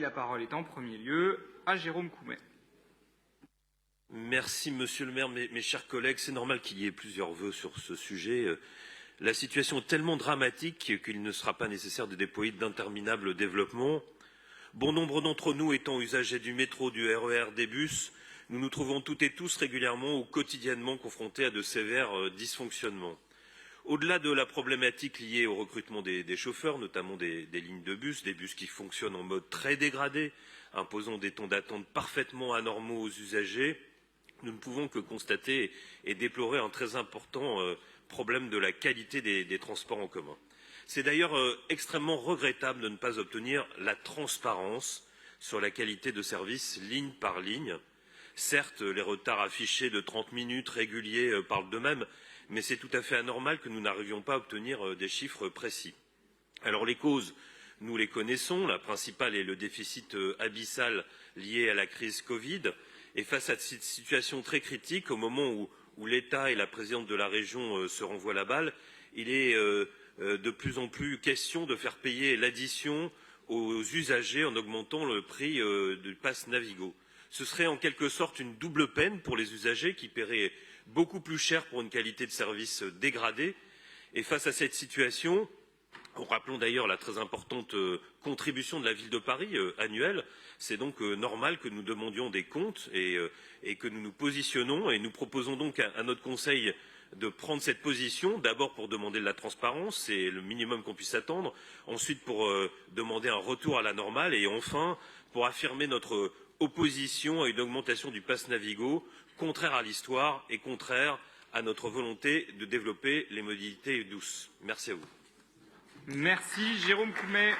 La parole est en premier lieu à Jérôme Coumet. Merci Monsieur le maire, mes chers collègues, c'est normal qu'il y ait plusieurs vœux sur ce sujet. La situation est tellement dramatique qu'il ne sera pas nécessaire de déployer d'interminables développements. Bon nombre d'entre nous étant usagers du métro, du RER, des bus, nous nous trouvons toutes et tous régulièrement ou quotidiennement confrontés à de sévères dysfonctionnements. Au-delà de la problématique liée au recrutement des chauffeurs, notamment des lignes de bus, des bus qui fonctionnent en mode très dégradé, imposant des temps d'attente parfaitement anormaux aux usagers, nous ne pouvons que constater et déplorer un très important problème de la qualité des transports en commun. C'est d'ailleurs extrêmement regrettable de ne pas obtenir la transparence sur la qualité de service ligne par ligne. Certes, les retards affichés de 30 minutes réguliers parlent d'eux-mêmes, mais c'est tout à fait anormal que nous n'arrivions pas à obtenir des chiffres précis. Alors les causes, nous les connaissons. La principale est le déficit abyssal lié à la crise Covid. Et face à cette situation très critique, au moment où l'État et la présidente de la région se renvoient la balle, il est de plus en plus question de faire payer l'addition aux usagers en augmentant le prix du pass Navigo. Ce serait en quelque sorte une double peine pour les usagers qui paieraient beaucoup plus cher pour une qualité de service dégradée. Et face à cette situation, rappelons d'ailleurs la très importante contribution de la ville de Paris annuelle, c'est donc normal que nous demandions des comptes et que nous nous positionnons. Et nous proposons donc à notre Conseil de prendre cette position, d'abord pour demander de la transparence, c'est le minimum qu'on puisse attendre, ensuite pour demander un retour à la normale et enfin pour affirmer notre opposition à une augmentation du pass Navigo, contraire à l'histoire et contraire à notre volonté de développer les mobilités douces. Merci à vous. Merci Jérôme Coumet.